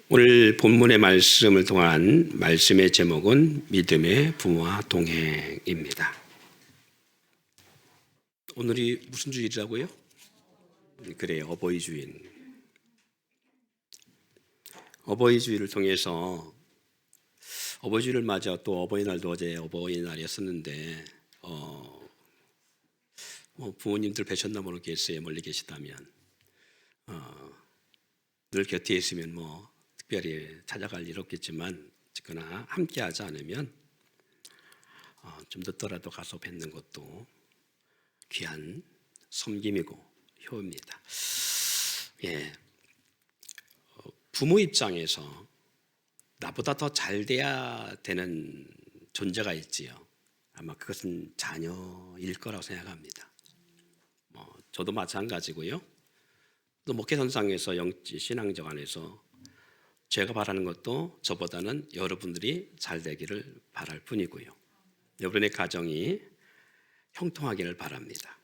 오늘 본문의 말씀을 통한 말씀의 제목은 믿음의 부모와 동행입니다. 오늘이 무슨 주일이라고요? 그래요, 어버이 주일. 어버이 주일을 통해서 어버이 주일을 맞아 또 어버이날도 어제 어버이날이었었는데 부모님들 뵈셨나 모르겠어요. 멀리 계시다면 늘 곁에 있으면 특별히 찾아갈 일 없겠지만 그러나 함께 하지 않으면 좀 늦더라도 가서 뵙는 것도 귀한 섬김이고 효입니다. 부모 입장에서 나보다 더 잘 돼야 되는 존재가 있지요. 아마 그것은 자녀일 거라고 생각합니다. 저도 마찬가지고요. 또 목회선상에서 신앙적 안에서 제가 바라는 것도 저보다는 여러분들이 잘 되기를 바랄 뿐이고요. 여러분의 가정이 형통하기를 바랍니다.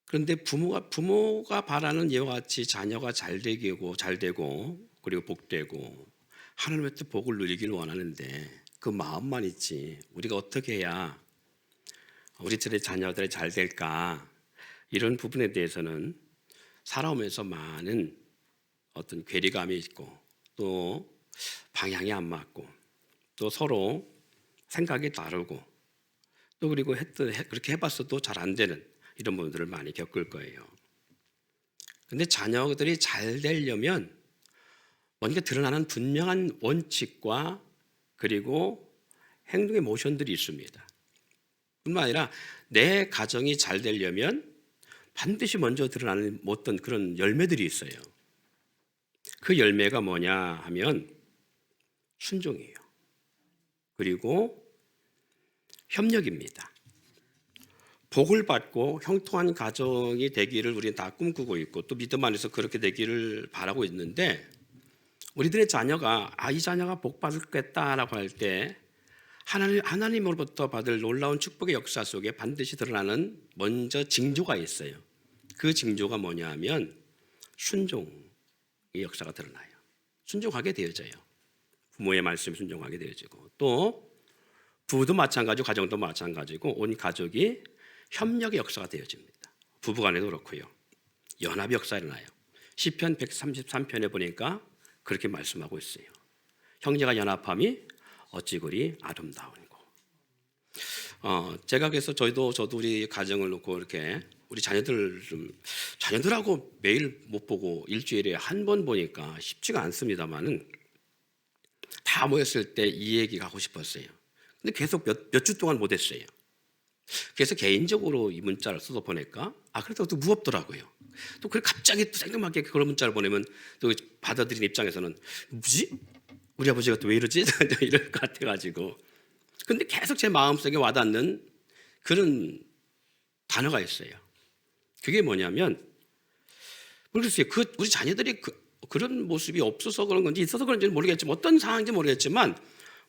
그런데 부모가 바라는 이와 같이 자녀가 잘 되고 그리고 복되고 하나님의 또 복을 누리기를 원하는데 그 마음만 있지 우리가 어떻게 해야 우리들의 자녀들이 잘 될까, 이런 부분에 대해서는 살아오면서 많은 어떤 괴리감이 있고 또 방향이 안 맞고 또 서로 생각이 다르고 또 그리고 그렇게 해봤어도 잘 안 되는 이런 부분들을 많이 겪을 거예요. 그런데 자녀들이 잘 되려면 먼저 드러나는 분명한 원칙과 그리고 행동의 모션들이 있습니다. 뿐만 아니라 내 가정이 잘 되려면 반드시 먼저 드러나는 어떤 그런 열매들이 있어요. 그 열매가 뭐냐 하면 순종이에요. 그리고 협력입니다. 복을 받고 형통한 가정이 되기를 우리는 다 꿈꾸고 있고 또 믿음 안에서 그렇게 되기를 바라고 있는데, 우리들의 자녀가 이 자녀가 복 받겠다라고 할 때 하나님으로부터 받을 놀라운 축복의 역사 속에 반드시 드러나는 먼저 징조가 있어요. 그 징조가 뭐냐 하면 순종의 역사가 드러나요. 순종하게 되어져요. 부모의 말씀에 순종하게 되어지고 또 부부도 마찬가지고 가정도 마찬가지고 온 가족이 협력의 역사가 되어집니다. 부부간에도 그렇고요. 연합의 역사가 일어나요. 시편 133편에 보니까 그렇게 말씀하고 있어요. 형제가 연합함이 어찌 그리 아름다운고. 제가 그래서 저도 우리 가정을 놓고 이렇게 우리 자녀들하고 매일 못 보고 일주일에 한 번 보니까 쉽지가 않습니다만은 다 모였을 때 이 얘기가 하고 싶었어요. 근데 계속 몇 주 동안 못했어요. 그래서 개인적으로 이 문자를 써서 보니까 그래도 또 무겁더라고요. 또 그래 갑자기 또 생각나게 그런 문자를 보내면 또 받아들인 입장에서는 뭐지? 우리 아버지가 또 왜 이러지? 이럴 것 같아가지고. 근데 계속 제 마음속에 와닿는 그런 단어가 있어요. 그게 뭐냐면 모르겠어요. 우리 자녀들이 그런 모습이 없어서 그런 건지 있어서 그런지는 모르겠지만 어떤 상황인지 모르겠지만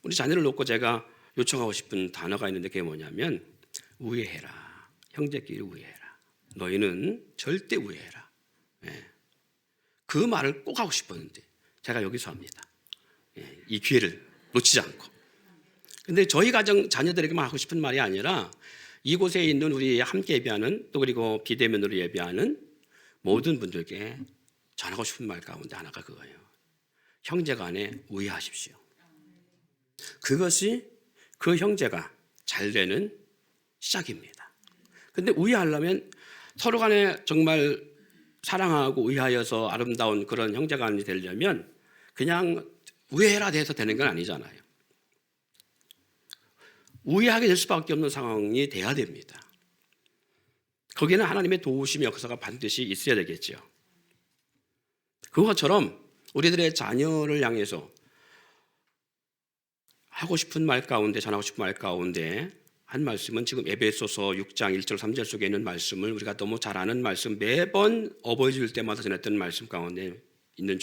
우리 자녀를 놓고 제가 요청하고 싶은 단어가 있는데 그게 뭐냐면 우애해라. 형제끼리 우애해라. 너희는 절대 우애해라. 그 말을 꼭 하고 싶었는데 제가 여기서 합니다. 이 기회를 놓치지 않고. 근데 저희 가정 자녀들에게만 하고 싶은 말이 아니라 이곳에 있는 우리 함께 예배하는 또 그리고 비대면으로 예배하는 모든 분들께 전하고 싶은 말 가운데 하나가 그거예요. 형제간에 우애하십시오. 그것이 그 형제가 잘 되는 시작입니다. 근데 우애하려면 서로 간에 정말 사랑하고 우애하여서 아름다운 그런 형제간이 되려면 그냥 우애해라 돼서 되는 건 아니잖아요. 우애하게 될 수밖에 없는 상황이 돼야 됩니다. 거기에는 하나님의 도우심의 역사가 반드시 있어야 되겠죠. 그것처럼 우리들의 자녀를 향해서 하고 싶은 말 가운데, 전하고 싶은 말 가운데 한 말씀은 지금 에베소서 6장 1절 3절 속에 있는 말씀을 우리가 너무 잘 아는 말씀, 매번 어버이 주일 때마다 전했던 말씀 가운데 있는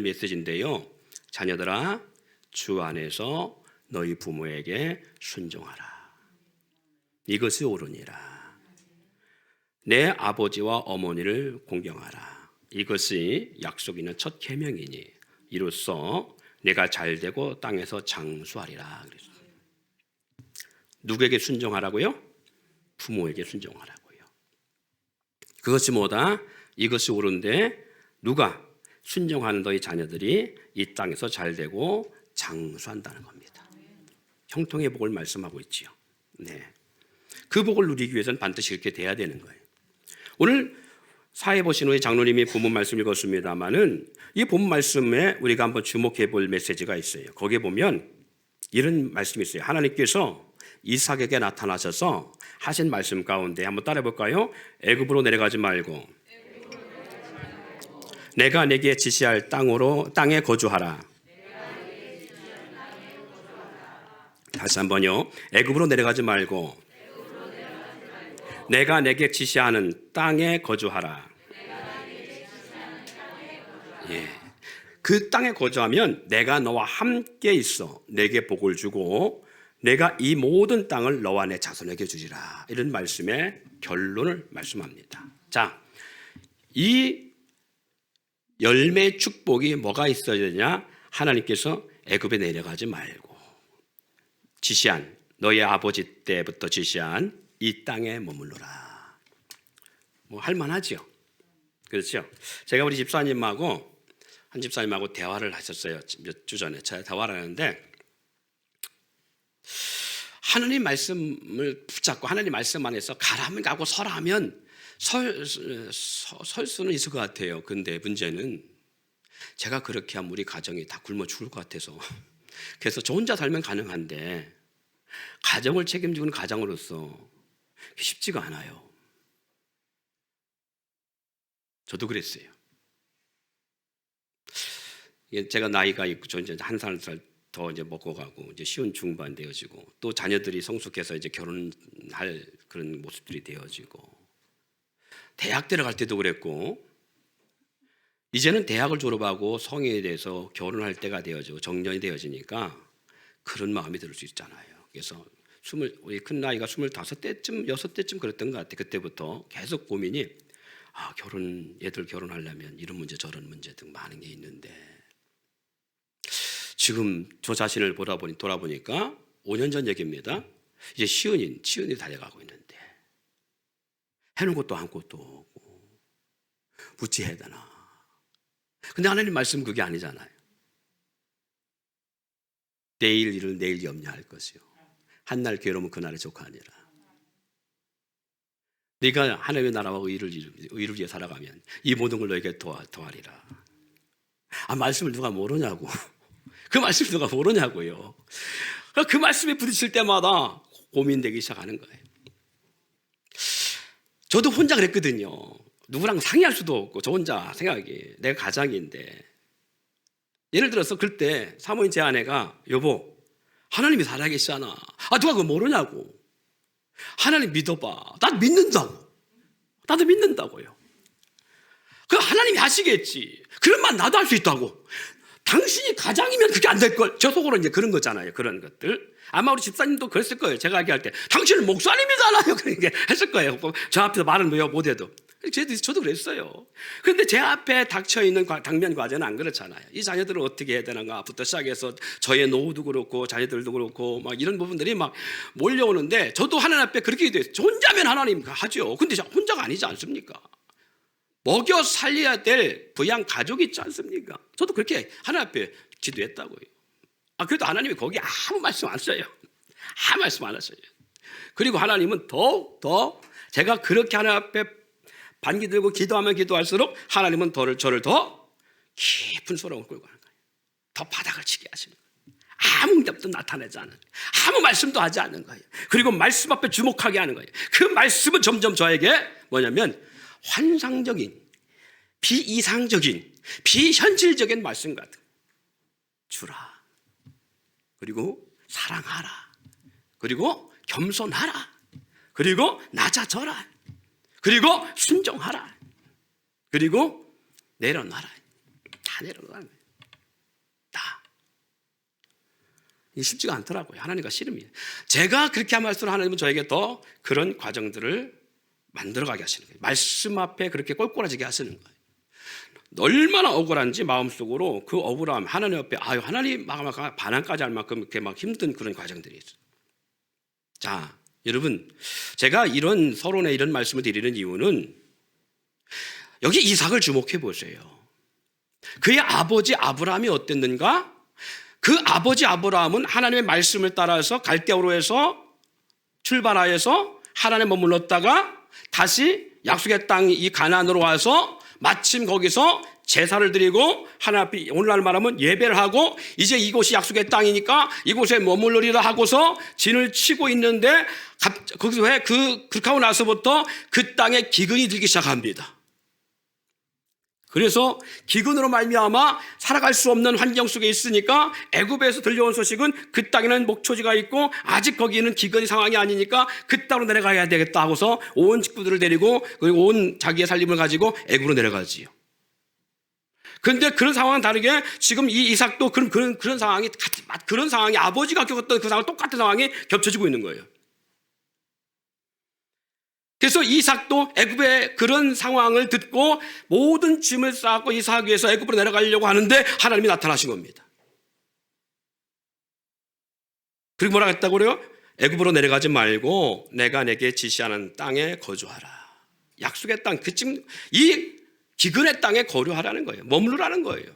메시지인데요. 자녀들아, 주 안에서 너희 부모에게 순종하라. 이것이 옳으니라. 내 아버지와 어머니를 공경하라. 이것이 약속 있는 첫 계명이니 이로써 내가 잘되고 땅에서 장수하리라 그랬어요. 누구에게 순종하라고요? 부모에게 순종하라고요. 그것이 뭐다? 이것이 옳은데 누가 순종하는 너희 자녀들이 이 땅에서 잘되고 장수한다는 겁니다. 형통의 복을 말씀하고 있지요. 네. 그 복을 누리기 위해서는 반드시 이렇게 돼야 되는 거예요. 오늘 사회 보신 후에 장로님이 본문 말씀 읽었습니다만은 이 본문 말씀에 우리가 한번 주목해 볼 메시지가 있어요. 거기에 보면 이런 말씀이 있어요. 하나님께서 이삭에게 나타나셔서 하신 말씀 가운데 한번 따라해 볼까요? 애굽으로 내려가지 말고 내가 내게 지시할 땅에 거주하라. 다시 한번요. 애굽으로 내려가지 말고 내가 내게 지시하는 땅에 거주하라. 예. 그 땅에 거주하면 내가 너와 함께 있어 내게 복을 주고 내가 이 모든 땅을 너와 내 자손에게 주리라. 이런 말씀의 결론을 말씀합니다. 자, 이 열매 축복이 뭐가 있어야 되냐? 하나님께서 애굽에 내려가지 말고 지시한 너희 아버지 때부터 지시한 이 땅에 머물러라. 뭐 할만하죠. 그렇죠. 제가 우리 집사님하고 한 집사님하고 대화를 하셨어요. 몇 주 전에 제가 대화를 하는데 하나님 말씀을 붙잡고 하나님 말씀 안에서 가라면 가고 서라면 설 수는 있을 것 같아요. 근데 문제는 제가 그렇게 하면 우리 가정이 다 굶어 죽을 것 같아서 그래서 저 혼자 살면 가능한데 가정을 책임지는 가장으로서 쉽지가 않아요. 저도 그랬어요. 제가 나이가 있고 저 이제 한 살 더 이제 먹어가고 이제 쉬운 중반 되어지고 또 자녀들이 성숙해서 이제 결혼할 그런 모습들이 되어지고 대학 들어갈 때도 그랬고 이제는 대학을 졸업하고 성인이 돼서 결혼할 때가 되어지고 정년이 되어지니까 그런 마음이 들 수 있잖아요. 그래서 우리 큰 나이가 25대쯤 6대쯤 그랬던 것 같아요. 그때부터 계속 고민이 애들 결혼하려면 이런 문제 저런 문제 등 많은 게 있는데 지금 저 자신을 돌아보니까 5년 전 얘기입니다. 이제 치은이 달려가고 있는데 해놓은 것도 아무것도 없고 무지해야 되나. 근데 하나님 말씀 그게 아니잖아요. 내일 일을 내일 염려할 것이요 한날 괴로우면 그날의 족하니라. 네가 하나님의 나라와 의를 위해 살아가면 이 모든 걸 너에게 더하리라. 말씀을 누가 모르냐고. 그 말씀을 누가 모르냐고요. 그 말씀에 부딪힐 때마다 고민되기 시작하는 거예요. 저도 혼자 그랬거든요. 누구랑 상의할 수도 없고 저 혼자 생각이 내가 가장인데 예를 들어서 그때 사모인 제 아내가 여보 하나님이 살아계시잖아. 누가 그거 모르냐고. 하나님 믿어봐. 난 믿는다고. 나도 믿는다고요. 그 하나님이 하시겠지. 그런 말 나도 할 수 있다고. 당신이 가장이면 그게 안 될걸. 저 속으로 이제 그런 거잖아요. 그런 것들. 아마 우리 집사님도 그랬을 거예요. 제가 얘기할 때 당신은 목사님이잖아요. 그렇게 했을 거예요. 저 앞에서 말은 못해도. 저도 그랬어요. 그런데 제 앞에 닥쳐있는 당면 과제는 안 그렇잖아요. 이 자녀들을 어떻게 해야 되는가부터 시작해서 저의 노후도 그렇고 자녀들도 그렇고 막 이런 부분들이 막 몰려오는데 저도 하나님 앞에 그렇게 기도했어요. 저 혼자면 하나님 하죠. 근데 혼자가 아니지 않습니까? 먹여 살려야 될 부양 가족이 있지 않습니까? 저도 그렇게 하나님 앞에 기도했다고요. 그래도 하나님이 거기 아무 말씀 안 써요. 아무 말씀 안 하셔요. 그리고 하나님은 더 제가 그렇게 하나님 앞에 반기 들고 기도하면 기도할수록 하나님은 저를 더 깊은 소름을 끌고 가는 거예요. 더 바닥을 치게 하시는 거예요. 아무 응답도 나타내지 않는 거예요. 아무 말씀도 하지 않는 거예요. 그리고 말씀 앞에 주목하게 하는 거예요. 그 말씀은 점점 저에게 뭐냐면 환상적인, 비이상적인, 비현실적인 말씀 같은 주라. 그리고 사랑하라. 그리고 겸손하라. 그리고 낮아져라. 그리고 순종하라. 그리고 내려놔라. 다 내려놓는 거예요. 다. 이게 쉽지가 않더라고요. 하나님과 씨름이에요. 제가 그렇게 함할수록 하나님은 저에게 더 그런 과정들을 만들어가게 하시는 거예요. 말씀 앞에 그렇게 꼴꼴해지게 하시는 거예요. 얼마나 억울한지 마음속으로 그 억울함 하나님 앞에 하나님 막 반항까지 할 만큼 이렇게 막 힘든 그런 과정들이 있어요. 자, 여러분, 제가 이런 서론에 이런 말씀을 드리는 이유는 여기 이삭을 주목해 보세요. 그의 아버지 아브라함이 어땠는가? 그 아버지 아브라함은 하나님의 말씀을 따라서 갈대아우르에서 출발하여서 하나님에 머물렀다가 다시 약속의 땅 이 가나안으로 와서 마침 거기서 제사를 드리고 하나님 앞에 오늘날 말하면 예배를 하고 이제 이곳이 약속의 땅이니까 이곳에 머물러리라 하고서 진을 치고 있는데 거기서 그렇게 하고 나서부터 그 땅에 기근이 들기 시작합니다. 그래서 기근으로 말미암아 살아갈 수 없는 환경 속에 있으니까 애굽에서 들려온 소식은 그 땅에는 목초지가 있고 아직 거기는 기근의 상황이 아니니까 그 땅으로 내려가야 되겠다 하고서 온 식구들을 데리고 그리고 온 자기의 살림을 가지고 애굽으로 내려가지요. 그런데 그런 상황은 다르게 지금 이 이삭도 그런 상황이 그런 상황이 아버지가 겪었던 그 상황 똑같은 상황이 겹쳐지고 있는 거예요. 그래서 이삭도 애굽의 그런 상황을 듣고 모든 짐을 쌓고 이삭을 위해서 애굽으로 내려가려고 하는데 하나님이 나타나신 겁니다. 그리고 뭐라 했다고요? 애굽으로 내려가지 말고 내가 내게 지시하는 땅에 거주하라. 약속의 땅, 지금 이 기근의 땅에 거주하라는 거예요. 머무르라는 거예요.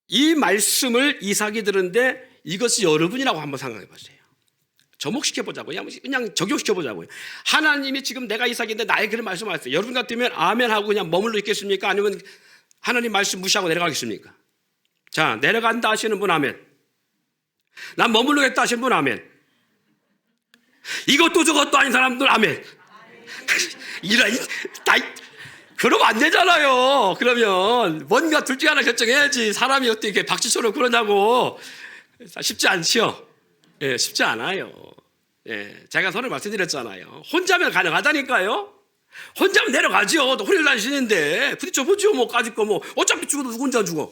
이 말씀을 이삭이 들은데 이것이 여러분이라고 한번 생각해 보세요. 접목시켜보자고요. 그냥 적용시켜보자고요. 하나님이 지금 내가 이삭인데 나에게 그런 말씀을 하셨어요. 여러분 같으면 아멘하고 그냥 머물러 있겠습니까? 아니면 하나님 말씀 무시하고 내려가겠습니까? 자, 내려간다 하시는 분 아멘. 난 머물러겠다 하시는 분 아멘. 이것도 저것도 아닌 사람들 아멘. 그러면 안 되잖아요. 그러면 뭔가 둘 중에 하나 결정해야지. 사람이 어떻게 이렇게 박쥐처럼 그러냐고. 쉽지 않지요. 예, 쉽지 않아요. 예, 제가 서로 말씀드렸잖아요. 혼자면 가능하다니까요. 혼자면 내려가지요. 또 혼자 다니시는데 부딪혀보죠. 뭐 까짓 거 뭐 어차피 죽어도 혼자 죽어.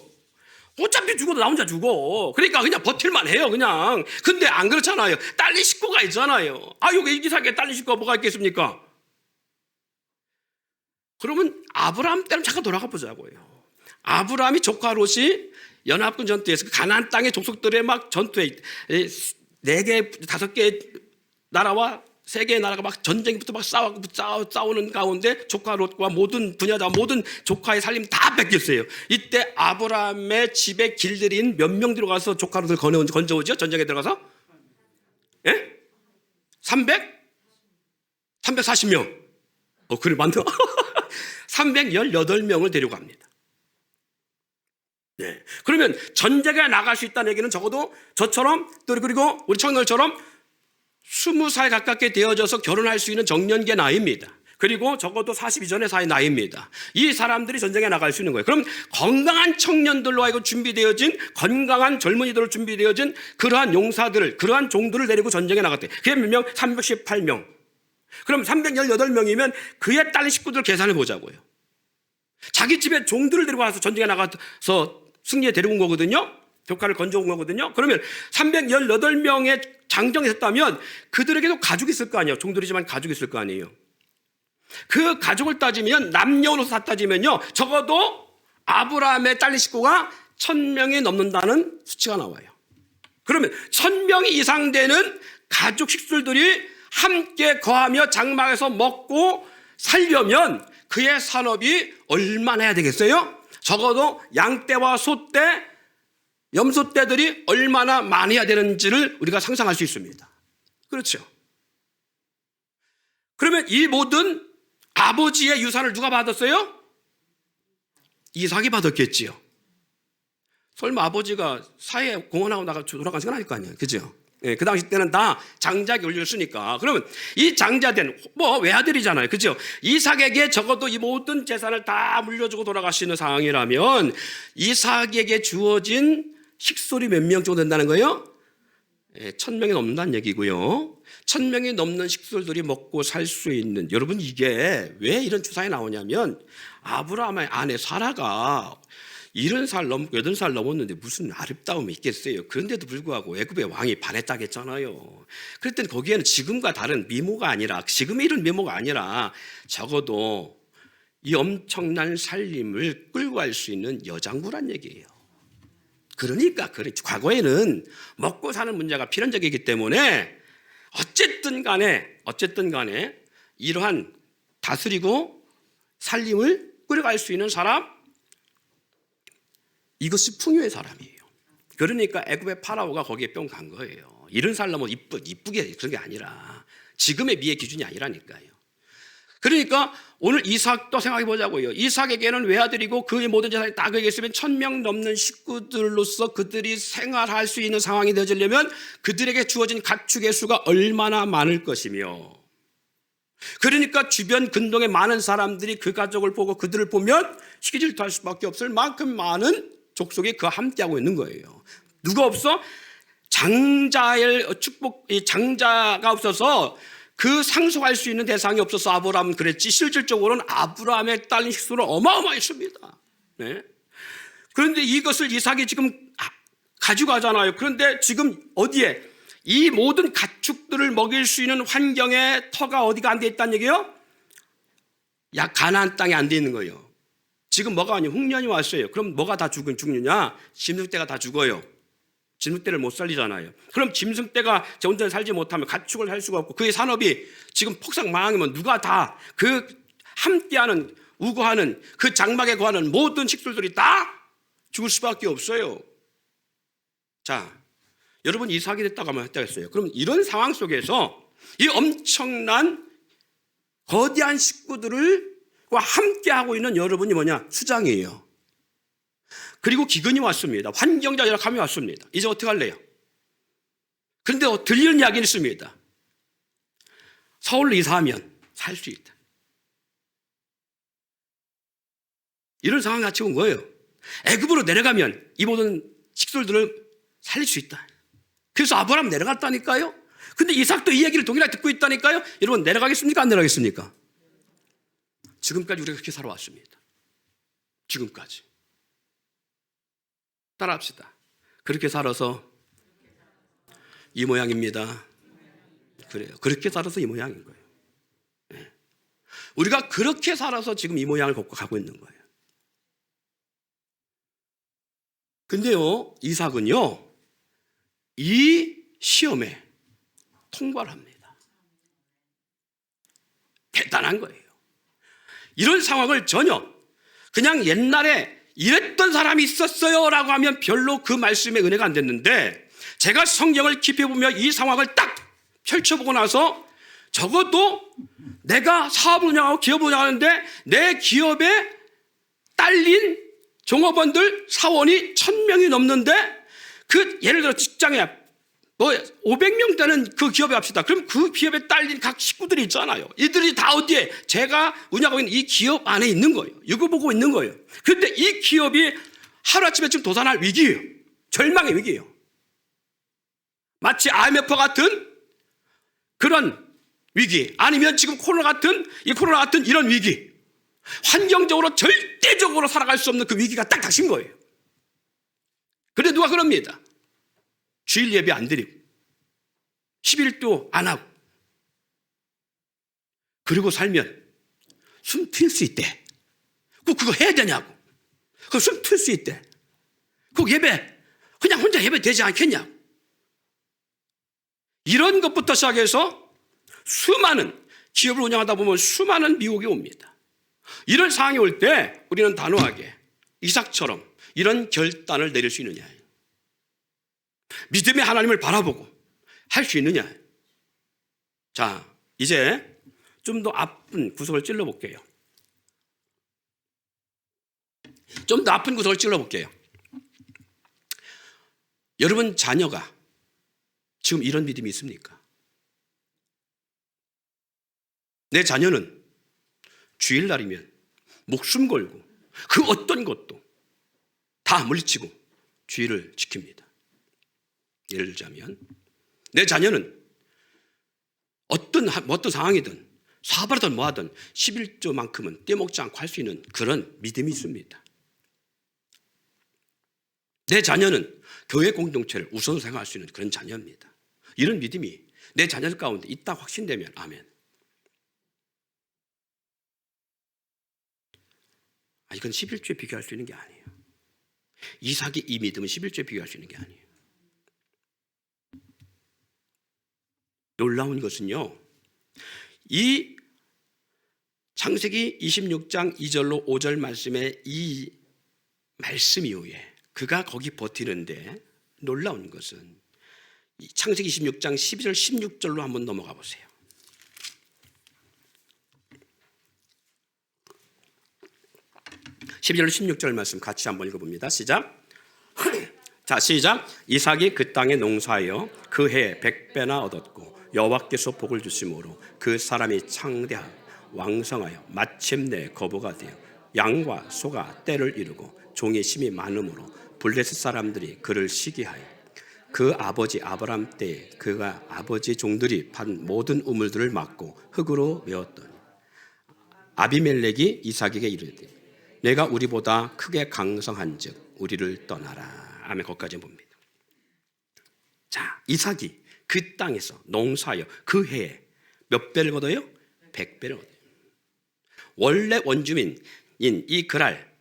어차피 죽어도 나 혼자 죽어. 그러니까 그냥 버틸만 해요. 그냥. 근데 안 그렇잖아요. 딸린 식구가 있잖아요. 여기 이삭에 딸린 식구가 뭐가 있겠습니까? 그러면 아브라함 때는 잠깐 돌아가 보자고요. 아브라함이 조카 롯이 연합군 전투에서 가나안 땅의 족속들의 막 전투에 4개, 5개 나라와 3개의 나라가 막 전쟁부터 막 싸우는 가운데 조카 롯과 모든 부녀자, 모든 조카의 살림 다 뺏겼어요. 이때 아브라함의 집에 길들인 몇 명 들어가서 조카 롯을 건져오죠? 전쟁에 들어가서? 예? 340명. 그래, 많다. 318명을 데리고 갑니다. 네. 그러면 전쟁에 나갈 수 있다는 얘기는 적어도 저처럼 또 그리고 우리 청년들처럼 20살 가깝게 되어져서 결혼할 수 있는 정년기 나이입니다. 그리고 적어도 40 이전의 나이입니다. 이 사람들이 전쟁에 나갈 수 있는 거예요. 그럼 건강한 청년들로 하여금 준비되어진 건강한 젊은이들로 준비되어진 그러한 용사들을 그러한 종들을 데리고 전쟁에 나갔대요. 그게 몇 명? 318명. 그럼 318명이면 그의 딸 식구들 계산해 보자고요. 자기 집에 종들을 데리고 와서 전쟁에 나가서 승리에 데려온 거거든요. 조카를 건져온 거거든요. 그러면 318명의 장정이 있었다면 그들에게도 가족이 있을 거 아니에요. 종들이지만 가족이 있을 거 아니에요. 그 가족을 따지면 남녀노소 다 따지면요. 적어도 아브라함의 딸 식구가 1000명이 넘는다는 수치가 나와요. 그러면 1000명이 이상 되는 가족 식술들이 함께 거하며 장막에서 먹고 살려면 그의 산업이 얼마나 해야 되겠어요? 적어도 양떼와 소떼, 염소떼들이 얼마나 많이 해야 되는지를 우리가 상상할 수 있습니다. 그렇죠? 그러면 이 모든 아버지의 유산을 누가 받았어요? 이삭이 받았겠지요. 설마 아버지가 사회에 공헌하고 돌아간 생각 아닐 거 아니에요. 그죠? 예, 그 당시 때는 다 장자기 원리를 쓰니까. 그러면 이 장자된 외아들이잖아요. 그죠? 이삭에게 적어도 이 모든 재산을 다 물려주고 돌아가시는 상황이라면 이삭에게 주어진 식솔이 몇 명 정도 된다는 거예요? 1000명이 넘는다는 얘기고요. 1000명이 넘는 식솔들이 먹고 살 수 있는, 여러분 이게 왜 이런 추상이 나오냐면 아브라함의 아내 사라가 80살 넘었는데 무슨 아름다움이 있겠어요. 그런데도 불구하고 애굽의 왕이 반했다고 했잖아요. 그랬더니 거기에는 지금과 다른 미모가 아니라, 지금의 이런 미모가 아니라 적어도 이 엄청난 살림을 끌고 갈 수 있는 여장부란 얘기예요. 그러니까 과거에는 먹고 사는 문제가 필연적이기 때문에 어쨌든 간에 이러한 다스리고 살림을 끌어갈 수 있는 사람, 이것이 풍요의 사람이에요. 그러니까 애굽의 파라오가 거기에 뿅 간 거예요. 이런 살려면 이쁘게 그런 게 아니라 지금의 미의 기준이 아니라니까요. 그러니까 오늘 이삭도 생각해 보자고요. 이삭에게는 외아들이고 그의 모든 재산이 다 그에게 있으면 1000명 넘는 식구들로서 그들이 생활할 수 있는 상황이 되어지려면 그들에게 주어진 가축의 수가 얼마나 많을 것이며, 그러니까 주변 근동의 많은 사람들이 그 가족을 보고 그들을 보면 시기질투할 수밖에 없을 만큼 많은 족속이 그와 함께하고 있는 거예요. 누가 없어? 장자가 없어서 그 상속할 수 있는 대상이 없어서 아브라함은 그랬지, 실질적으로는 아브라함의 딸 식수는 어마어마했습니다. 네? 그런데 이것을 이삭이 지금 가져가잖아요. 그런데 지금 어디에? 이 모든 가축들을 먹일 수 있는 환경에 터가 어디가 안 돼 있다는 얘기예요? 가나안 땅에 안 돼 있는 거예요. 지금 뭐가 아니에요? 흉년이 왔어요. 그럼 뭐가 다 죽느냐? 짐승떼가 다 죽어요. 짐승떼를 못 살리잖아요. 그럼 짐승떼가 온전히 살지 못하면 가축을 할 수가 없고 그의 산업이 지금 폭삭 망하면 누가 다 그 함께하는 우거하는 그 장막에 거하는 모든 식물들이 다 죽을 수밖에 없어요. 자, 여러분 이삭이 됐다고 하면 했다겠어요. 그럼 이런 상황 속에서 이 엄청난 거대한 식구들과 함께하고 있는 여러분이 뭐냐? 수장이에요. 그리고 기근이 왔습니다. 환경적 열악함이 왔습니다. 이제 어떻게 할래요? 그런데 들리는 이야기는 있습니다. 서울로 이사하면 살 수 있다. 이런 상황이 같이 온 거예요. 애굽으로 내려가면 이 모든 식솔들을 살릴 수 있다. 그래서 아브라함 내려갔다니까요. 근데 이삭도 이 얘기를 동일하게 듣고 있다니까요. 여러분 내려가겠습니까? 안 내려가겠습니까? 지금까지 우리가 그렇게 살아왔습니다. 지금까지. 따라합시다. 그렇게 살아서 이 모양입니다. 그래요. 그렇게 살아서 이 모양인 거예요. 네. 우리가 그렇게 살아서 지금 이 모양을 걷고 가고 있는 거예요. 근데요, 이삭은요, 이 시험에 통과를 합니다. 대단한 거예요. 이런 상황을 전혀 그냥 옛날에 이랬던 사람이 있었어요 라고 하면 별로 그 말씀에 은혜가 안 됐는데, 제가 성경을 깊이 보며 이 상황을 딱 펼쳐보고 나서 적어도 내가 사업을 운영하고 기업을 운영하는데 내 기업에 딸린 종업원들 사원이 1000명이 넘는데, 그 예를 들어 직장에 500명 되는 그 기업에 합시다. 그럼 그 기업에 딸린 각 식구들이 있잖아요. 이들이 다 어디에? 제가 운영하고 있는 이 기업 안에 있는 거예요. 이거 보고 있는 거예요. 그런데 이 기업이 하루아침에 지금 도산할 위기예요. 절망의 위기예요. 마치 IMF 같은 그런 위기, 아니면 지금 코로나 같은 이런 위기, 환경적으로 절대적으로 살아갈 수 없는 그 위기가 딱 닥친 거예요. 그런데 누가 그럽니다. 주일 예배 안 드리고 11도 안 하고 그리고 살면 숨 튈 수 있대. 그거 해야 되냐고. 그거 숨 튈 수 있대. 그 예배 그냥 혼자 예배 되지 않겠냐고. 이런 것부터 시작해서 수많은 기업을 운영하다 보면 수많은 미혹이 옵니다. 이런 상황이 올 때 우리는 단호하게 이삭처럼 이런 결단을 내릴 수 있느냐, 믿음의 하나님을 바라보고 할 수 있느냐. 자, 이제 좀 더 아픈 구석을 찔러볼게요. 좀 더 아픈 구석을 찔러볼게요. 여러분 자녀가 지금 이런 믿음이 있습니까? 내 자녀는 주일날이면 목숨 걸고 그 어떤 것도 다 물리치고 주일을 지킵니다. 예를 들자면 내 자녀는 어떤 상황이든 사업하든 뭐하든 11조만큼은 떼먹지 않고 할 수 있는 그런 믿음이 있습니다. 내 자녀는 교회 공동체를 우선 생각할 수 있는 그런 자녀입니다. 이런 믿음이 내 자녀들 가운데 있다 확신되면 아멘. 이건 11조에 비교할 수 있는 게 아니에요. 이삭의 이 믿음은 11조에 비교할 수 있는 게 아니에요. 놀라운 것은요, 이 창세기 26장 2절로 5절 말씀의 이 말씀 이후에 그가 거기 버티는데 놀라운 것은 창세기 26장 12절 16절로 한번 넘어가 보세요. 12절 16절 말씀 같이 한번 읽어봅니다. 시작. 자, 시작. 이삭이 그 땅에 농사하여 그 해에 100배나 얻었고 여호와께서 복을 주심으로 그 사람이 창대하고 왕성하여 마침내 거부가 되어 양과 소가 떼를 이루고 종의 심이 많음으로 블레셋 사람들이 그를 시기하여 그 아버지 아브람 때에 그가 아버지 종들이 판 모든 우물들을 막고 흙으로 메웠더니 아비멜렉이 이삭에게 이르되 내가 우리보다 크게 강성한즉 우리를 떠나라. 아멘. 거기까지 봅니다. 자, 이삭이 그 땅에서 농사하여 그 해에 몇 배를 얻어요? 100배를 얻어요. 원래 원주민인 이 그랄,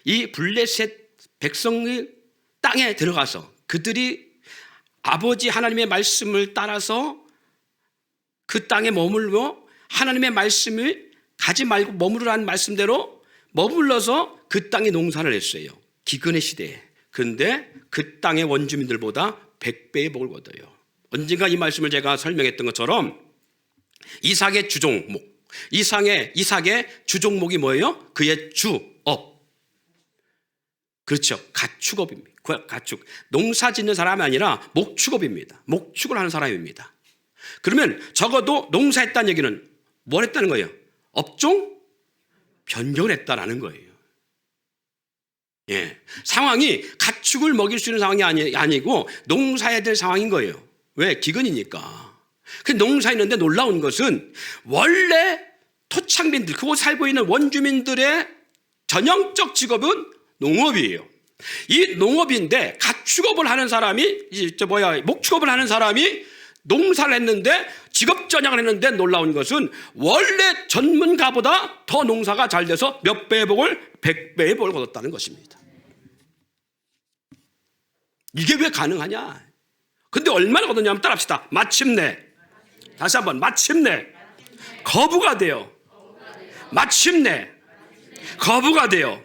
이 블레셋 백성의 땅에 들어가서 그들이 아버지 하나님의 말씀을 따라서 그 땅에 머물며 하나님의 말씀을 가지 말고 머무르라는 말씀대로 머물러서 그 땅에 농사를 했어요. 기근의 시대에. 그런데 그 땅의 원주민들보다 100배의 복을 얻어요. 언젠가 이 말씀을 제가 설명했던 것처럼 이삭의 주종목, 이삭의 주종목이 뭐예요? 그의 주업. 그렇죠. 가축업입니다. 가축. 농사 짓는 사람이 아니라 목축업입니다. 목축을 하는 사람입니다. 그러면 적어도 농사했다는 얘기는 뭘 했다는 거예요? 업종 변경을 했다라는 거예요. 예. 상황이 가축을 먹일 수 있는 상황이 아니고 농사해야 될 상황인 거예요. 왜? 기근이니까. 그 농사했는데 놀라운 것은 원래 토착민들, 그곳 살고 있는 원주민들의 전형적 직업은 농업이에요. 이 농업인데 가축업을 하는 사람이 목축업을 하는 사람이 농사를 했는데 직업 전향을 했는데 놀라운 것은 원래 전문가보다 더 농사가 잘 돼서 몇 배의 복을 100배의 복을 얻었다는 것입니다. 이게 왜 가능하냐? 근데 얼마나 얻었냐면 따라합시다. 마침내, 다시 한번 마침내 거부가 돼요. 마침내 거부가 돼요.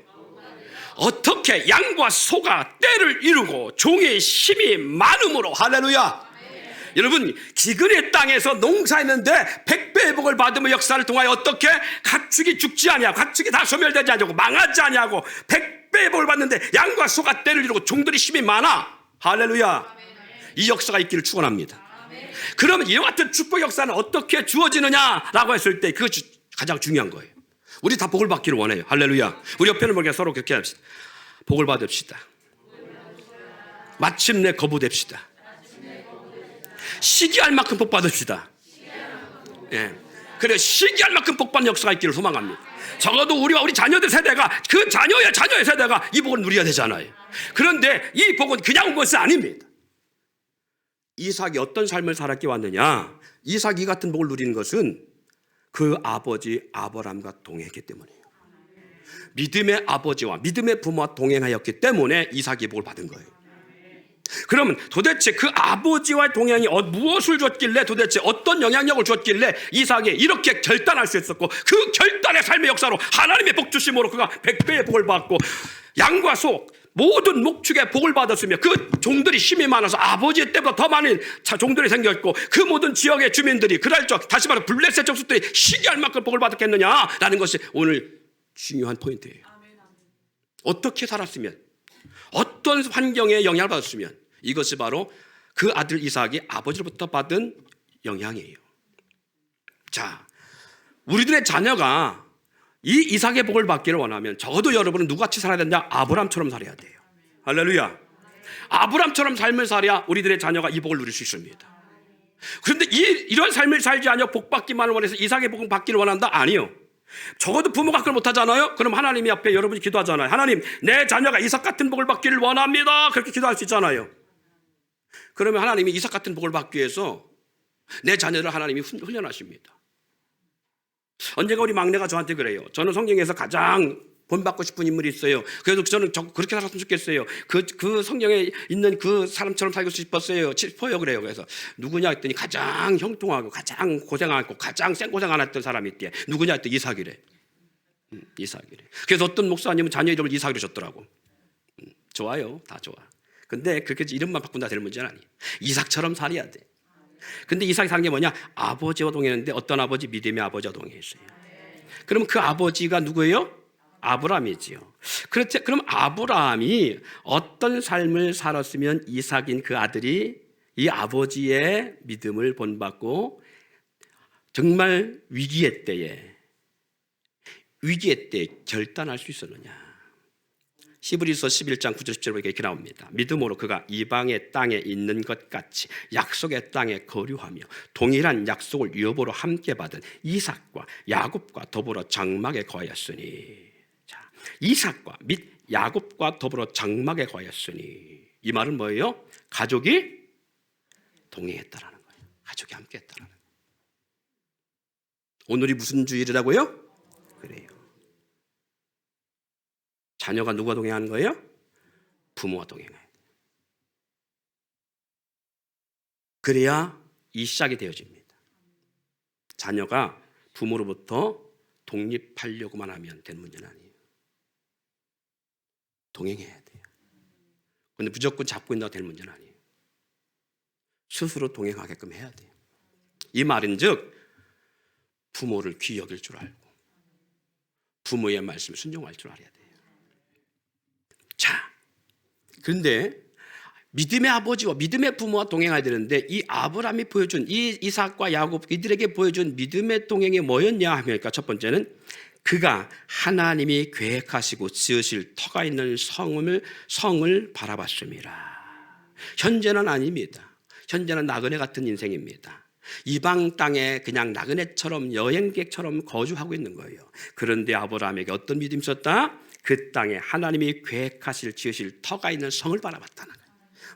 어떻게? 양과 소가 떼를 이루고 종의 힘이 많음으로. 할렐루야. 여러분, 기근의 땅에서 농사했는데 100배의 복을 받으며 역사를 통하여 어떻게 가축이 죽지 아니하고 가축이 다 소멸되지 아니하고 망하지 아니하고 100배의 복을 받는데 양과 소가 떼를 이루고 종들이 힘이 많아. 할렐루야. 이 역사가 있기를 축원합니다. 그러면 이와 같은 축복 역사는 어떻게 주어지느냐라고 했을 때 그것이 가장 중요한 거예요. 우리 다 복을 받기를 원해요. 할렐루야. 우리 옆에는 모르게 서로 그렇게 합시다. 복을 받읍시다. 마침내 거부됩시다. 시기할 만큼 복 받읍시다. 예. 그래, 시기할 만큼 복 받는 역사가 있기를 소망합니다. 적어도 우리와 우리 자녀들 세대가 그 자녀의 세대가 이 복을 누려야 되잖아요. 그런데 이 복은 그냥 온 것이 아닙니다. 이삭이 어떤 삶을 살았기 왔느냐? 이삭이 같은 복을 누리는 것은 그 아버지 아브라함과 동행했기 때문이에요. 믿음의 아버지와 믿음의 부모와 동행하였기 때문에 이삭이 복을 받은 거예요. 그러면 도대체 그 아버지와의 동행이 무엇을 줬길래, 도대체 어떤 영향력을 줬길래 이삭이 이렇게 결단할 수 있었고, 그 결단의 삶의 역사로 하나님의 복 주심으로 그가 100배의 복을 받고 양과 소 모든 목축의 복을 받았으며 그 종들이 힘이 많아서 아버지 때보다 더 많은 종들이 생겼고 그 모든 지역의 주민들이 그날적 다시 말해 블레셋 족속들이 시기할 만큼 복을 받았겠느냐라는 것이 오늘 중요한 포인트예요. 어떻게 살았으면, 어떤 환경에 영향을 받았으면, 이것이 바로 그 아들 이삭이 아버지로부터 받은 영향이에요. 자, 우리들의 자녀가 이 이삭의 복을 받기를 원하면 적어도 여러분은 누구같이 살아야 된다? 아브람처럼 살아야 돼요. 할렐루야. 아브람처럼 삶을 살아야 우리들의 자녀가 이 복을 누릴 수 있습니다. 그런데 이런 삶을 살지 않아 복 받기만을 원해서 이삭의 복을 받기를 원한다? 아니요. 적어도 부모가 그걸 못하잖아요. 그럼 하나님 앞에 여러분이 기도하잖아요. 하나님, 내 자녀가 이삭 같은 복을 받기를 원합니다. 그렇게 기도할 수 있잖아요. 그러면 하나님이 이삭 같은 복을 받기 위해서 내 자녀를 하나님이 훈련하십니다. 언젠가 우리 막내가 저한테 그래요. 저는 성경에서 가장 본받고 싶은 인물이 있어요. 그래도 저는 그렇게 살았으면 좋겠어요. 그 성경에 있는 그 사람처럼 살고 싶었어요. 싶어요. 그래요. 그래서 누구냐 했더니 가장 형통하고 가장 고생하고 가장 생고생 안 했던 사람이 있대. 누구냐 했더니 이삭이래. 이삭이래. 그래서 어떤 목사님은 자녀 이름을 이삭으로 줬더라고. 좋아요. 다 좋아. 근데 그렇게 이름만 바꾼다 될 문제는 아니에요. 이삭처럼 살아야 돼. 근데 이삭이 산 게 뭐냐? 아버지와 동행했는데 어떤 아버지? 믿음의 아버지와 동행했어요. 그럼 그 아버지가 누구예요? 아브라함이지요. 그렇지. 그럼 아브라함이 어떤 삶을 살았으면 이삭인 그 아들이 이 아버지의 믿음을 본받고 정말 위기의 때에 결단할 수 있었느냐? 히브리서 11장 9절 10절에 이렇게 나옵니다. 믿음으로 그가 이방의 땅에 있는 것 같이 약속의 땅에 거류하며 동일한 약속을 유업으로 함께 받은 이삭과 야곱과 더불어 장막에 거하였으니. 자, 이삭과 및 야곱과 더불어 장막에 거하였으니. 이 말은 뭐예요? 가족이 동행했다라는 거예요. 가족이 함께했다라는 거예요. 오늘이 무슨 주일이라고요? 그래요. 자녀가 누가 동행하는 거예요? 부모와 동행해야 돼요. 그래야 이 시작이 되어집니다. 자녀가 부모로부터 독립하려고만 하면 된 문제는 아니에요. 동행해야 돼요. 그런데 무조건 잡고 있다고 될 문제는 아니에요. 스스로 동행하게끔 해야 돼요. 이 말인즉 부모를 귀히 여길 줄 알고 부모의 말씀을 순종할 줄 알아야 돼요. 자, 그런데 믿음의 아버지와 믿음의 부모와 동행해야 되는데 이 아브라함이 보여준 이 이삭과 야곱 이들에게 보여준 믿음의 동행이 뭐였냐 하니까 첫 번째는 그가 하나님이 계획하시고 지으실 터가 있는 성을 바라봤습니다. 현재는 아닙니다. 현재는 나그네 같은 인생입니다. 이방 땅에 그냥 나그네처럼 여행객처럼 거주하고 있는 거예요. 그런데 아브라함에게 어떤 믿음이 있었다? 그 땅에 하나님이 계획하실 지으실 터가 있는 성을 바라봤다는 거예요.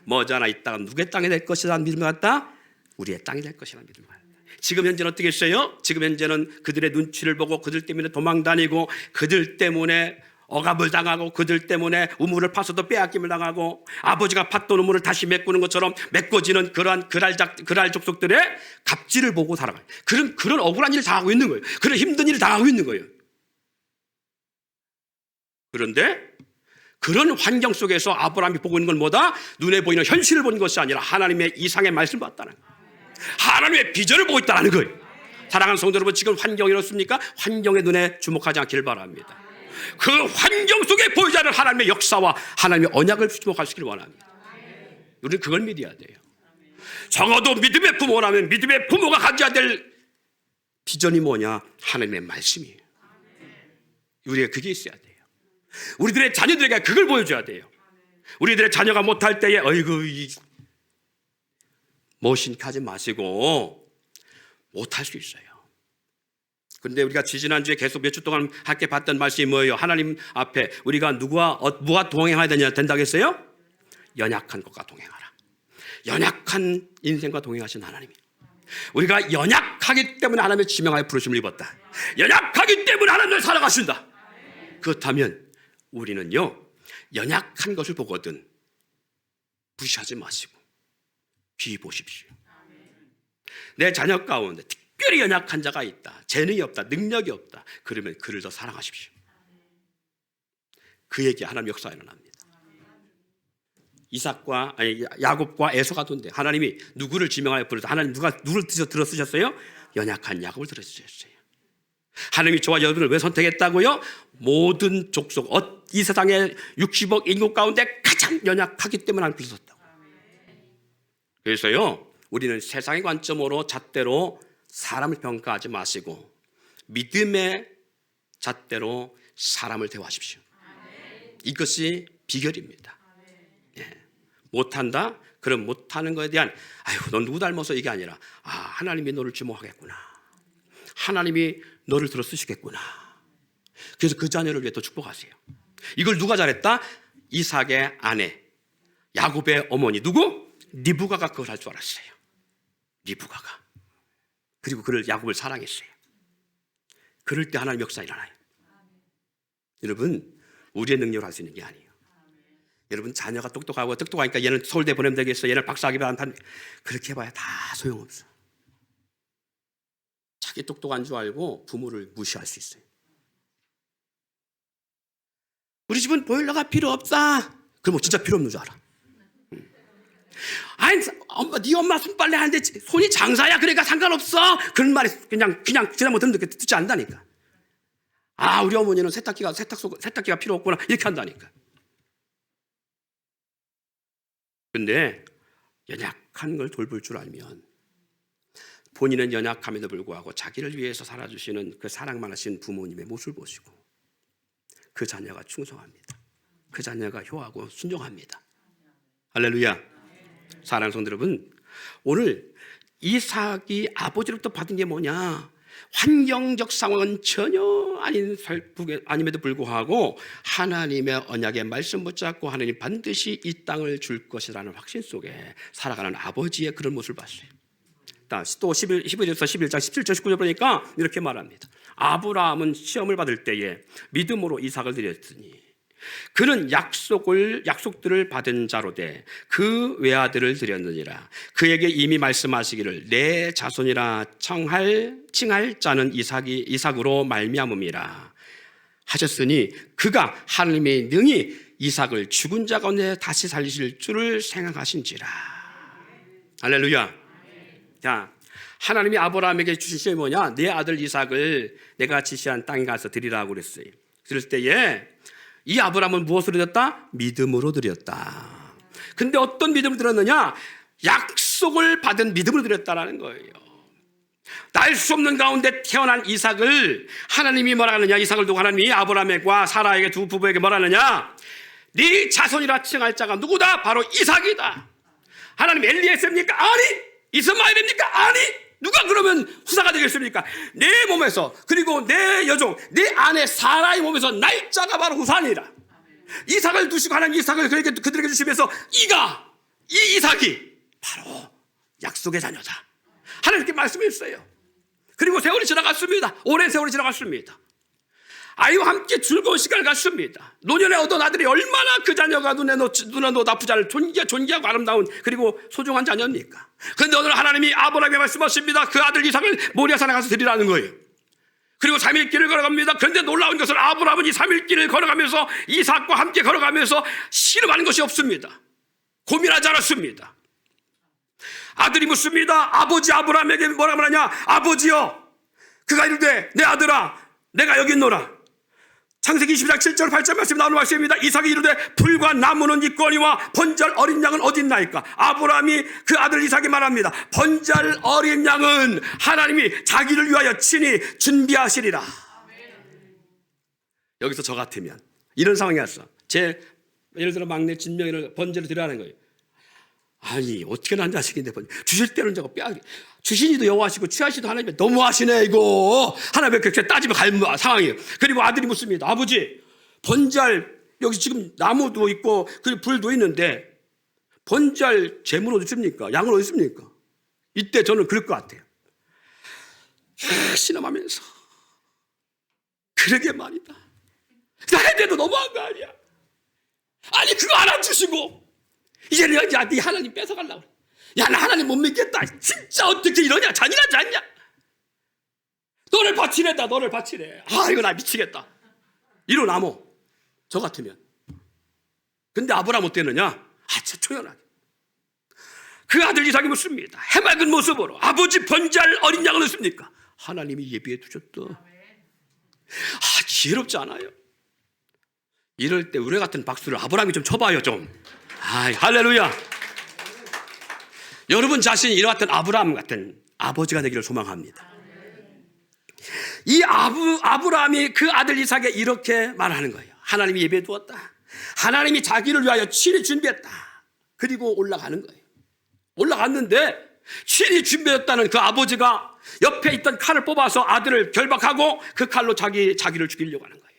머지않아 있다가 누구의 땅이 될 것이라는 믿음을 갖다 우리의 땅이 될 것이라는 믿음을 갖다. 지금 현재는 어떻게 했어요? 지금 현재는 그들의 눈치를 보고 그들 때문에 도망다니고 그들 때문에 억압을 당하고 그들 때문에 우물을 파서도 빼앗김을 당하고 아버지가 팠던 우물을 다시 메꾸는 것처럼 메꿔지는 그러한 그랄 족속들의 갑질을 보고 살아가요. 그런 억울한 일을 당하고 있는 거예요. 그런 힘든 일을 당하고 있는 거예요. 그런데 그런 환경 속에서 아브라함이 보고 있는 건 뭐다? 눈에 보이는 현실을 보는 것이 아니라 하나님의 이상의 말씀을 봤다는 거예요. 하나님의 비전을 보고 있다는 거예요. 사랑하는 성도 여러분, 지금 환경이 어떻습니까? 환경의 눈에 주목하지 않기를 바랍니다. 그 환경 속에 보이지 않는 하나님의 역사와 하나님의 언약을 주목할 수 있기를 원합니다. 우리는 그걸 믿어야 돼요. 적어도 믿음의 부모라면 믿음의 부모가 가져야 될 비전이 뭐냐? 하나님의 말씀이에요. 우리가 그게 있어야 돼요. 우리들의 자녀들에게 그걸 보여줘야 돼요. 우리들의 자녀가 못할 때에 어이구 모신하지 마시고 못할 수 있어요. 그런데 우리가 지난주에 계속 몇 주 동안 함께 봤던 말씀이 뭐예요? 하나님 앞에 우리가 누가 동행해야 된다고 했어요? 연약한 것과 동행하라. 연약한 인생과 동행하신 하나님이. 우리가 연약하기 때문에 하나님의 지명하여 부르심을 입었다. 연약하기 때문에 하나님을 살아가신다. 그렇다면 우리는요, 연약한 것을 보거든 무시하지 마시고 귀히 보십시오. 내 자녀 가운데 특별히 연약한 자가 있다. 재능이 없다. 능력이 없다. 그러면 그를 더 사랑하십시오. 그에게 하나님 역사가 일어납니다. 야곱과 에서가 돈데 하나님이 누구를 지명하여 부르다. 하나님 누구를 들어쓰셨어요? 연약한 야곱을 들어쓰셨어요. 하나님이 저와 여러분을 왜 선택했다고요? 모든 족속, 이 세상의 60억 인구 가운데 가장 연약하기 때문에 하나님 불렀다고. 그래서요, 우리는 세상의 관점으로 잣대로 사람을 평가하지 마시고 믿음의 잣대로 사람을 대화하십시오. 이것이 비결입니다. 예. 못한다? 그럼 못하는 것에 대한 아유, 넌 누구 닮아서 이게 아니라 하나님이 너를 주목하겠구나. 하나님이 너를 들어 쓰시겠구나. 그래서 그 자녀를 위해 더 축복하세요. 이걸 누가 잘했다? 이삭의 아내, 야곱의 어머니 누구? 리브가가 그걸 할 줄 알았어요. 리브가가. 그리고 야곱을 사랑했어요. 그럴 때 하나님 역사 일어나요. 여러분, 우리의 능력으로 할 수 있는 게 아니에요. 여러분, 자녀가 똑똑하니까 얘는 서울대 보내면 되겠어, 얘는 박사학위 받으면, 그렇게 해봐야 다 소용없어. 자기 똑똑한 줄 알고 부모를 무시할 수 있어요. 우리 집은 보일러가 필요 없다. 그럼 진짜 필요 없는 줄 알아. 아니, 엄마, 네 엄마 손빨래 하는데 손이 장사야, 그러니까 상관없어. 그런 말이 그냥 지나못 듣는 게 듣지 않다니까. 아, 우리 어머니는 세탁기가 필요 없구나, 이렇게 한다니까. 근데 연약한 걸 돌볼 줄 알면, 본인은 연약함에도 불구하고 자기를 위해서 살아주시는 그 사랑만 하신 부모님의 모습을 보시고 그 자녀가 충성합니다. 그 자녀가 효하고 순종합니다. 할렐루야. 사랑하는 성도 여러분, 오늘 이삭이 아버지로부터 받은 게 뭐냐? 환경적 상황은 전혀 아님에도 불구하고 하나님의 언약의 말씀 붙잡고 하나님 반드시 이 땅을 줄 것이라는 확신 속에 살아가는 아버지의 그런 모습을 봤어요. 또 11절에서 11장 17절 19절 보니까 이렇게 말합니다. 아브라함은 시험을 받을 때에 믿음으로 이삭을 드렸으니 그는 약속들을 받은 자로 돼 그 외아들을 드렸느니라. 그에게 이미 말씀하시기를 내 자손이라 칭할 자는 이삭으로 말미암음이라 하셨으니 그가 하나님의 능히 이삭을 죽은 자 가운데 다시 살리실 줄을 생각하신지라. 할렐루야. 자, 하나님이 아브라함에게 주신 시험이 뭐냐? 내 아들 이삭을 내가 지시한 땅에 가서 드리라고 그랬어요. 그럴 때에 이 아브라함은 무엇으로 드렸다? 믿음으로 드렸다. 근데 어떤 믿음을 드렸느냐? 약속을 받은 믿음으로 드렸다라는 거예요. 날 수 없는 가운데 태어난 이삭을 하나님이 뭐라 하느냐? 이삭을 두고 하나님이 아브라함과 사라에게 두 부부에게 뭐라 하느냐? 네 자손이라 칭할 자가 누구다? 바로 이삭이다. 하나님 엘리에서입니까? 아니. 이스마엘입니까? 아니. 누가 그러면 후사가 되겠습니까? 내 몸에서, 그리고 내 여종, 내 아내 사라의 몸에서 날짜가 바로 후사니라. 이삭을 두시고 하나님 이삭을 그들에게 주시면서 이 이삭이 바로 약속의 자녀다. 하나님께 말씀했어요. 그리고 세월이 지나갔습니다. 오랜 세월이 지나갔습니다. 아이와 함께 즐거운 시간을 갖습니다. 노년에 얻은 아들이 얼마나 그 자녀가 눈에 나쁘지 않을 존귀하고 아름다운 그리고 소중한 자녀입니까? 그런데 오늘 하나님이 아브라함에게 말씀하십니다. 그 아들 이삭을 모리아산에 가서 드리라는 거예요. 그리고 3일 길을 걸어갑니다. 그런데 놀라운 것은 아브라함은 이 3일 길을 걸어가면서 이삭과 함께 걸어가면서 씨름하는 것이 없습니다. 고민하지 않았습니다. 아들이 묻습니다. 아버지 아브라함에게 뭐라 말하냐? 아버지여, 그가 이르되 내 아들아 내가 여기 있노라. 창세기 20장 7절 8절 말씀 나오는 말씀입니다. 이삭이 이르되 풀과 나무는 있거니와 번잘 어린 양은 어디 있나이까? 아브라함이 그 아들 이삭이 말합니다. 번잘 어린 양은 하나님이 자기를 위하여 친히 준비하시리라. 여기서 저 같으면 이런 상황이 왔어. 예를 들어 막내 진명이를 번제를 드리라는 거예요. 아니 어떻게 난 자식인데 주실 때는 저거 빼야 주신이도 여호와시고 취하시도 하나님이 너무하시네 이거. 하나님의 그렇게 따지면 갈 상황이에요. 그리고 아들이 묻습니다. 아버지 번잘 여기 지금 나무도 있고 그리고 불도 있는데 번잘 제물 어디 있습니까? 양은 어디 있습니까? 이때 저는 그럴 것 같아요. 신음하면서 그러게 말이다. 나한테도 너무한 거 아니야? 아니 그거 알아주시고 이제는 네 하나님 뺏어가려고 그래. 야, 나 하나님 못 믿겠다. 진짜 어떻게 이러냐? 잔인하지 않냐? 너를 바치랬다. 너를 바치래. 아, 이거 나 미치겠다. 일어나모. 저 같으면. 근데 아브라함 어땠느냐? 진짜 초연하게. 그 아들 이삭이 묻습니다. 해맑은 모습으로 아버지 번잘 어린 양을 넣습니까? 하나님이 예비해 두셨다. 지혜롭지 않아요? 이럴 때 우리 같은 박수를 아브라함이 좀 쳐봐요 좀. 할렐루야. 여러분 자신이 이와 같은 아브라함 같은 아버지가 되기를 소망합니다. 이 아브라함이 그 아들 이삭에 이렇게 말하는 거예요. 하나님이 예배해 두었다. 하나님이 자기를 위하여 친히 준비했다. 그리고 올라가는 거예요. 올라갔는데 친히 준비했다는 그 아버지가 옆에 있던 칼을 뽑아서 아들을 결박하고 그 칼로 자기를 죽이려고 하는 거예요.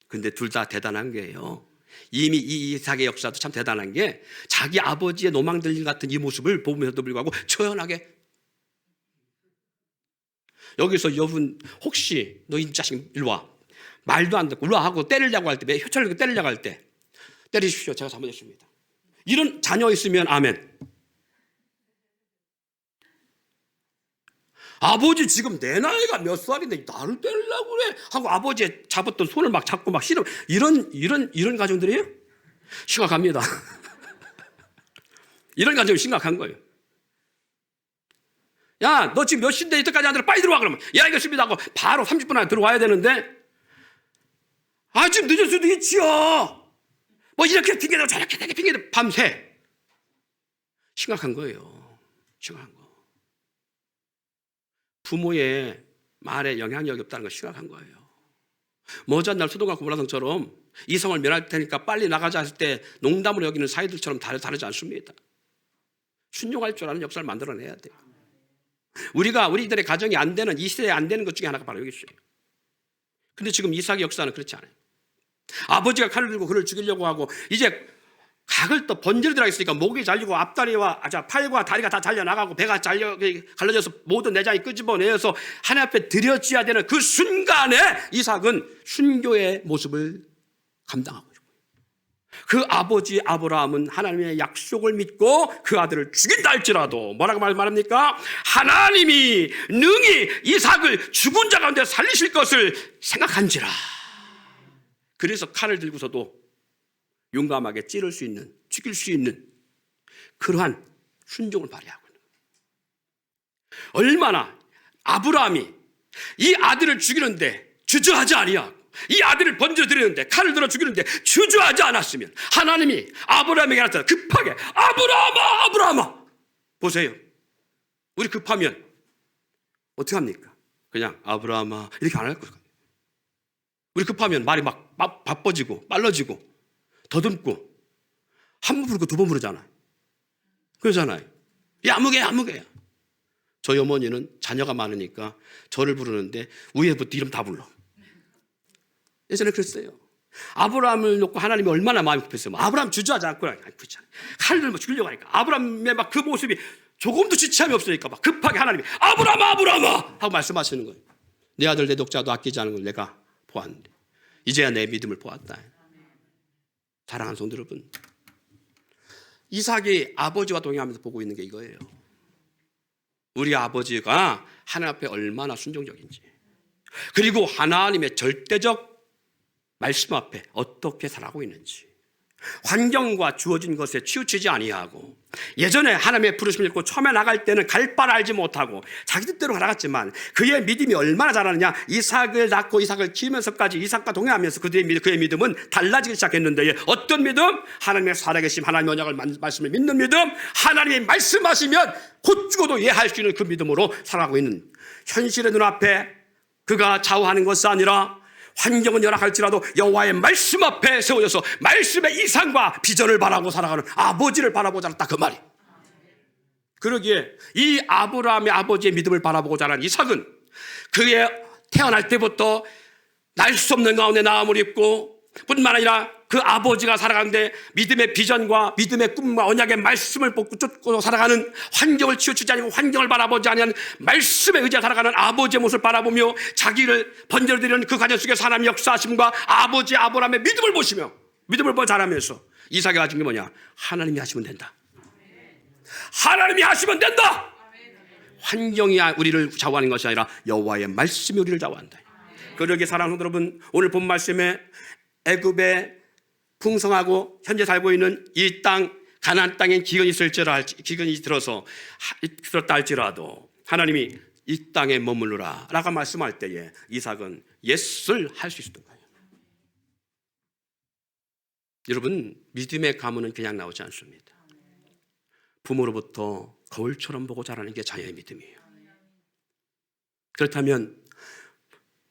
근데 둘 다 대단한 거예요. 이미 이 이삭의 역사도 참 대단한 게 자기 아버지의 노망들 같은 이 모습을 보면서도 불구하고 초연하게. 여기서 여러분 혹시 너 이 자식 일로 와. 말도 안 듣고 울어하고 때리려고 할 때, 효철 내고 때리려고 할 때 때리십시오. 제가 잘못했습니다. 이런 자녀 있으면 아멘. 아버지 지금 내 나이가 몇 살인데 나를 때리려고 그래 하고 아버지의 잡았던 손을 막 잡고 막 싫어. 이런 가정들이에요? 심각합니다. 이런 가정이 심각한 거예요. 야, 너 지금 몇 시인데 이때까지 안 들어? 빨리 들어와. 그러면 야, 알겠습니다 하고 바로 30분 안에 들어와야 되는데 지금 늦을 수도 있지요. 뭐 이렇게 핑계대고 저렇게 핑계대고 밤새. 심각한 거예요. 심각한 거. 부모의 말에 영향력이 없다는 건 심각한 거예요. 머지않은 날 수도가 고무라성처럼 이성을 면할 테니까 빨리 나가자 했을 때 농담으로 여기는 사이들처럼 다르지 않습니다. 순종할 줄 아는 역사를 만들어내야 돼요. 우리들의 가정이 안 되는, 이 시대에 안 되는 것 중에 하나가 바로 여기 있어요. 근데 지금 이삭의 역사는 그렇지 않아요. 아버지가 칼을 들고 그를 죽이려고 하고 이제 각을 또 번제를 들어가 있으니까 목이 잘리고 앞다리와 팔과 다리가 다 잘려나가고 배가 갈라져서 모든 내장이 끄집어내어서 하나님 앞에 드려져야 되는 그 순간에 이삭은 순교의 모습을 감당하고 있어요. 그 아버지 아브라함은 하나님의 약속을 믿고 그 아들을 죽인다 할지라도 뭐라고 말합니까? 하나님이 능히 이삭을 죽은 자 가운데 살리실 것을 생각한지라. 그래서 칼을 들고서도 용감하게 찌를 수 있는, 죽일 수 있는 그러한 순종을 발휘하고 있는 거예요. 얼마나 아브라함이 이 아들을 죽이는데 주저하지 아니하고 이 아들을 번져드리는데 칼을 들어 죽이는데 주저하지 않았으면 하나님이 아브라함에게 나타나 급하게 아브라함아 보세요. 우리 급하면 어떻게 합니까? 그냥 아브라함아 이렇게 안 할 거예요. 우리 급하면 말이 막 바빠지고 빨라지고 더듬고 한 번 부르고 두 번 부르잖아요. 그러잖아요. 야, 아무개야. 저희 어머니는 자녀가 많으니까 저를 부르는데 위에부터 이름 다 불러. 예전에 그랬어요. 아브라함을 놓고 하나님이 얼마나 마음이 급했어요. 아브라함 주저하지 않고 칼을 들고 죽이려고 하니까 아브라함의 막 그 모습이 조금도 지체함이 없으니까 막 급하게 하나님이 아브라함아 하고 말씀하시는 거예요. 내 아들 내 독자도 아끼지 않은 걸 내가 보았는데 이제야 내 믿음을 보았다. 사랑하는 성도 여러분, 이삭이 아버지와 동행하면서 보고 있는 게 이거예요. 우리 아버지가 하나님 앞에 얼마나 순종적인지, 그리고 하나님의 절대적 말씀 앞에 어떻게 살아가고 있는지, 환경과 주어진 것에 치우치지 아니하고 예전에 하나님의 부르심을 읽고 처음에 나갈 때는 갈 바를 알지 못하고 자기 뜻대로 나갔지만 그의 믿음이 얼마나 자라느냐. 이삭을 낳고 이삭을 키우면서까지 이삭과 동행하면서 그의 믿음은 달라지기 시작했는데 어떤 믿음? 하나님의 살아계심, 하나님의 언약을 말씀을 믿는 믿음, 하나님이 말씀하시면 곧 죽어도 이해할 수 있는 그 믿음으로 살아가고 있는, 현실의 눈앞에 그가 좌우하는 것이 아니라 환경은 열악할지라도 여호와의 말씀 앞에 세워져서 말씀의 이상과 비전을 바라고 살아가는 아버지를 바라보지 않았다 그 말이. 그러기에 이 아브라함의 아버지의 믿음을 바라보고 자란 이삭은 그의 태어날 때부터 날 수 없는 가운데 나음을 입고 뿐만 아니라 그 아버지가 살아가는데 믿음의 비전과 믿음의 꿈과 언약의 말씀을 쫓고 살아가는, 환경을 치우치지 않고 환경을 바라보지 않는 말씀에 의지해 살아가는 아버지의 모습을 바라보며 자기를 번제드리는 그 과정 속에 하나님의 역사하심과 아버지 아브라함의 믿음을 보시며 믿음을 자라면서 이삭이 가진 게 뭐냐? 하나님이 하시면 된다. 하나님이 하시면 된다. 환경이 우리를 좌우하는 것이 아니라 여호와의 말씀이 우리를 좌우한다. 그러기에 사랑하는 여러분, 오늘 본 말씀에 애굽의 풍성하고 현재 살고 있는 이 땅 가나안 땅에 기근이 들었다 할지라도 하나님이 이 땅에 머물러라 라고 말씀할 때에 이삭은 예스를 할 수 있었던 거예요. 여러분, 믿음의 가문은 그냥 나오지 않습니다. 부모로부터 거울처럼 보고 자라는 게 자녀의 믿음이에요. 그렇다면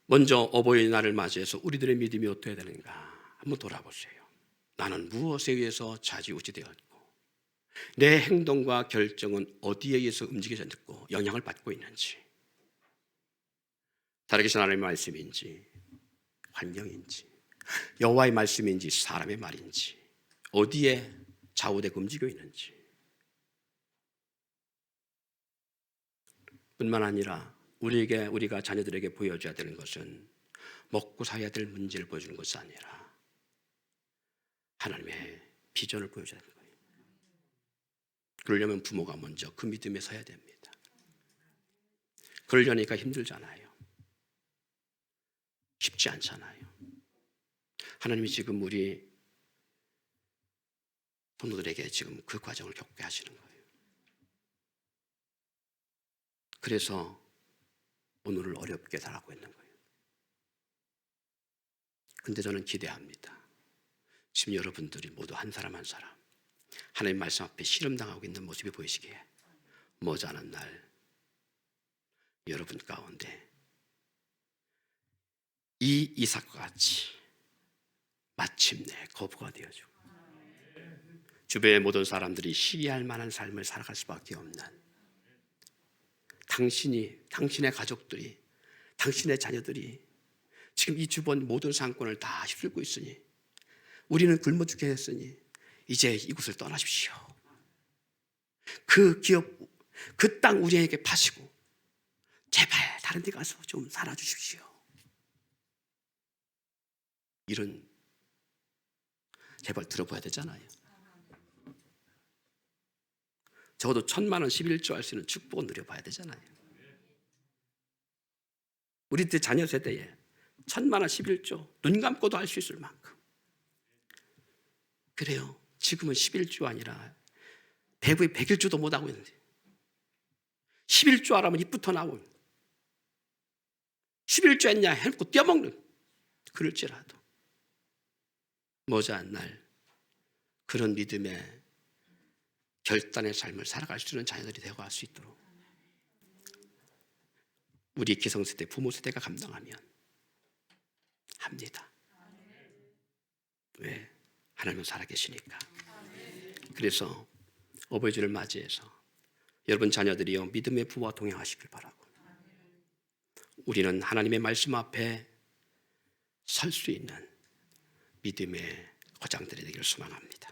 먼저 어버이날을 맞이해서 우리들의 믿음이 어떻게 되는가 한번 돌아보세요. 나는 무엇에 의해서 좌지우지 되었고 내 행동과 결정은 어디에 의해서 움직여졌고 영향을 받고 있는지, 살아계신 하나님의 말씀인지 환경인지 여호와의 말씀인지 사람의 말인지 어디에 좌우되고 움직여 있는지, 뿐만 아니라 우리가 자녀들에게 보여줘야 되는 것은 먹고 살아야 될 문제를 보여주는 것이 아니라 하나님의 비전을 보여줘야 되는 거예요. 그러려면 부모가 먼저 그 믿음에 서야 됩니다. 그러려니까 힘들잖아요. 쉽지 않잖아요. 하나님이 지금 우리 성도들에게 지금 그 과정을 겪게 하시는 거예요. 그래서 오늘을 어렵게 살아가고 있는 거예요. 근데 저는 기대합니다. 지금 여러분들이 모두 한 사람 한 사람 하나님 말씀 앞에 실험당하고 있는 모습이 보이시기에 머지않은 날 여러분 가운데 이 이삭과 같이 마침내 거부가 되어주고 주변의 모든 사람들이 시기할 만한 삶을 살아갈 수밖에 없는 당신의 가족들이, 당신의 자녀들이 지금 이 주변 모든 상권을 다 휩쓸고 있으니 우리는 굶어 죽게 했으니 이제 이곳을 떠나십시오. 그 기업, 그 땅 우리에게 파시고 제발 다른 데 가서 좀 살아주십시오. 이런 제발 들어봐야 되잖아요. 적어도 1,000만 원 11조 할 수 있는 축복은 누려봐야 되잖아요. 우리 때 자녀 세대에 1,000만 원 11조 눈 감고도 할 수 있을 만큼. 그래요. 지금은 11조 아니라 대부에 100일조도 못하고 있는데 11조 하라면 입부터 나오고 11조 했냐 해놓고 떼어먹는 그럴지라도 머지않은 날 그런 믿음의 결단의 삶을 살아갈 수 있는 자녀들이 되어갈 수 있도록 우리 기성세대, 부모 세대가 감당하면 합니다. 왜? 하나님은 살아계시니까. 그래서 어버이 주를 맞이해서 여러분 자녀들이요 믿음의 부와 동행하시길 바라고 우리는 하나님의 말씀 앞에 설 수 있는 믿음의 거장들이 되기를 소망합니다.